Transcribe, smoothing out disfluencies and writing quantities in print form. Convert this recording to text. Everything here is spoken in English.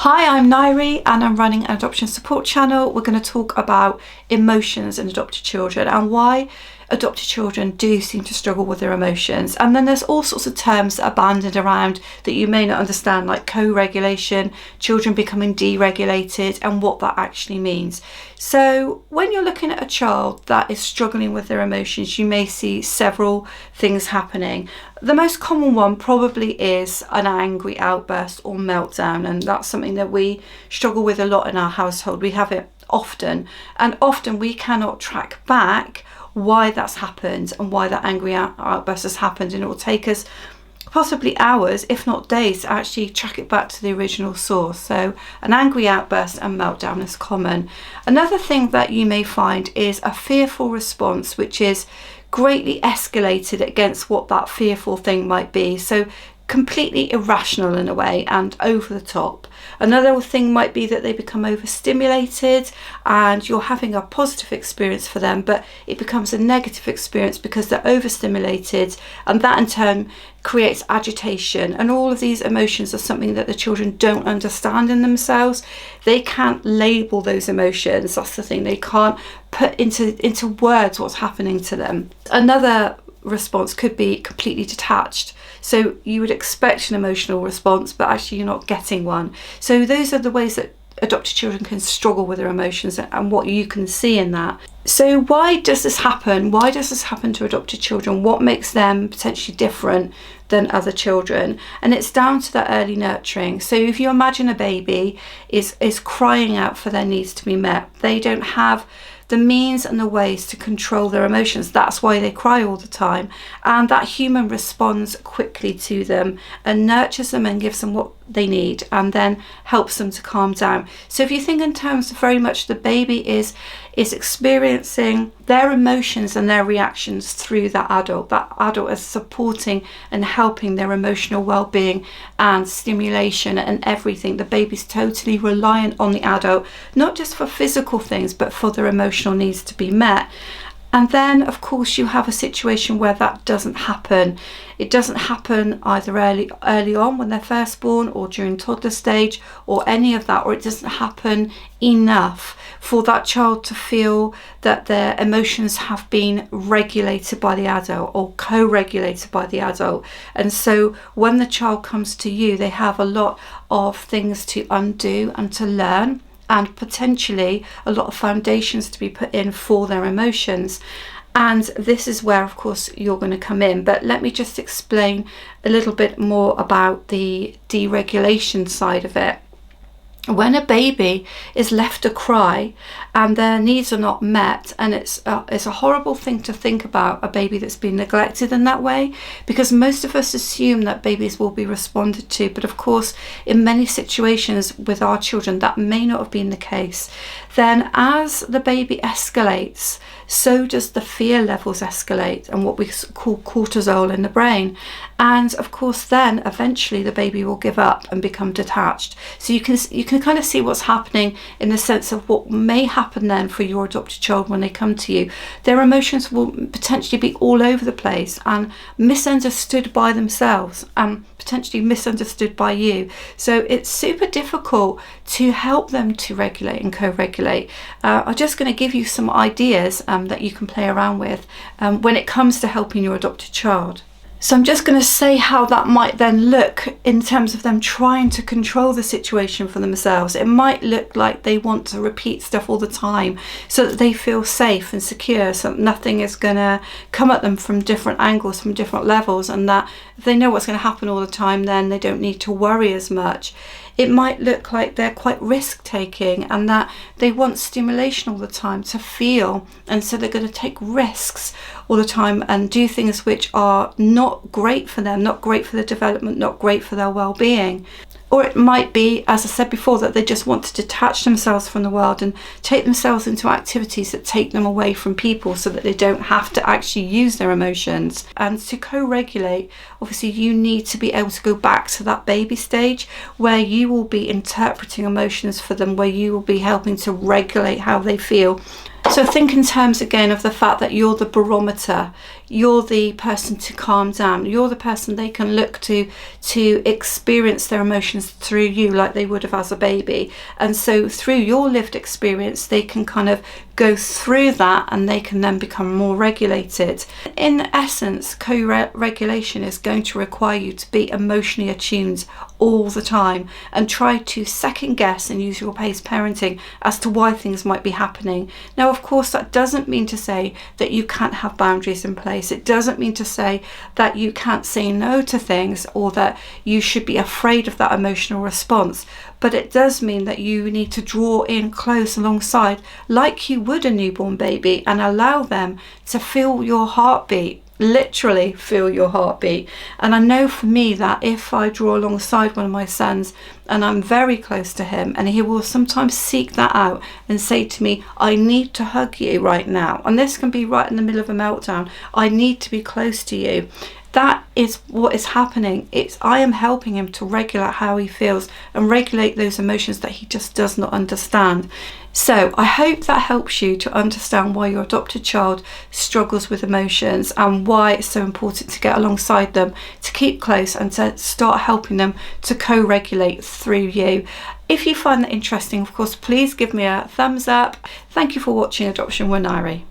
Hi, I'm Nairi and I'm running an adoption support channel. We're going to talk about emotions in adopted children and why adopted children do seem to struggle with their emotions. And then there's all sorts of terms that are bandied around that you may not understand, like co-regulation, children becoming deregulated, and what that actually means. So when you're looking at a child that is struggling with their emotions, you may see several things happening. The most common one probably is an angry outburst or meltdown, and that's something that we struggle with a lot in our household. We have it often, and often we cannot track back why that's happened and why that angry outburst has happened, and it will take us possibly hours, if not days, to actually track it back to the original source. So an angry outburst and meltdown is common. Another thing that you may find is a fearful response, which is greatly escalated against what that fearful thing might be. So completely irrational in a way and over the top. Another thing might be that they become overstimulated and you're having a positive experience for them, but it becomes a negative experience because they're overstimulated, and that in turn creates agitation. And all of these emotions are something that the children don't understand in themselves. They can't label those emotions. That's the thing. They can't put into words what's happening to them. Another response could be completely detached. So you would expect an emotional response, but actually you're not getting one. So those are the ways that adopted children can struggle with their emotions and what you can see in that. So why does this happen? Why does this happen to adopted children? What makes them potentially different than other children? And it's down to that early nurturing. So if you imagine a baby is crying out for their needs to be met, they don't have the means and the ways to control their emotions. That's why they cry all the time. And that human responds quickly to them and nurtures them and gives them what they need and then helps them to calm down. So if you think in terms of very much the baby is experiencing their emotions and their reactions through that adult is supporting and helping their emotional well-being and stimulation and everything. The baby's totally reliant on the adult, not just for physical things, but for their emotional needs to be met. And then, of course, you have a situation where that doesn't happen. It doesn't happen either early on when they're first born or during toddler stage or any of that, or it doesn't happen enough for that child to feel that their emotions have been regulated by the adult or co-regulated by the adult. And so when the child comes to you, they have a lot of things to undo and to learn, and potentially a lot of foundations to be put in for their emotions. And this is where, of course, you're going to come in. But let me just explain a little bit more about the deregulation side of it. When a baby is left to cry and their needs are not met, and it's a horrible thing to think about a baby that's been neglected in that way, because most of us assume that babies will be responded to, but of course in many situations with our children that may not have been the case. Then as the baby escalates, so does the fear levels escalate and what we call cortisol in the brain. And of course then eventually the baby will give up and become detached. So you can kind of see what's happening in the sense of what may happen then for your adopted child when they come to you. Their emotions will potentially be all over the place and misunderstood by themselves and potentially misunderstood by you. So it's super difficult to help them to regulate and co-regulate. I'm just going to give you some ideas that you can play around with when it comes to helping your adopted child. So I'm just going to say how that might then look in terms of them trying to control the situation for themselves. It might look like they want to repeat stuff all the time so that they feel safe and secure, so that nothing is going to come at them from different angles, from different levels, and that if they know what's going to happen all the time, then they don't need to worry as much. It might look like they're quite risk-taking and that they want stimulation all the time to feel, and so they're going to take risks all the time and do things which are not great for them, not great for their development, not great for their well-being. Or it might be, as I said before, that they just want to detach themselves from the world and take themselves into activities that take them away from people so that they don't have to actually use their emotions. And to co-regulate, obviously you need to be able to go back to that baby stage where you will be interpreting emotions for them, where you will be helping to regulate how they feel. So think in terms again of the fact that you're the barometer, you're the person to calm down, you're the person they can look to experience their emotions through you like they would have as a baby. And so through your lived experience, they can kind of go through that and they can then become more regulated. In essence, co-regulation is going to require you to be emotionally attuned all the time and try to second guess and use your pace parenting as to why things might be happening. Now, of course, that doesn't mean to say that you can't have boundaries in place. It doesn't mean to say that you can't say no to things or that you should be afraid of that emotional response. But it does mean that you need to draw in close alongside like you would a newborn baby and allow them to feel your heartbeat. Literally feel your heartbeat. And I know for me that if I draw alongside one of my sons and I'm very close to him, and he will sometimes seek that out and say to me, I need to hug you right now, and this can be right in the middle of a meltdown, I need to be close to you. That is what is happening. I am helping him to regulate how he feels and regulate those emotions that he just does not understand. So I hope that helps you to understand why your adopted child struggles with emotions and why it's so important to get alongside them, to keep close and to start helping them to co-regulate through you. If you find that interesting, of course, please give me a thumbs up. Thank you for watching Adoption with Nairi.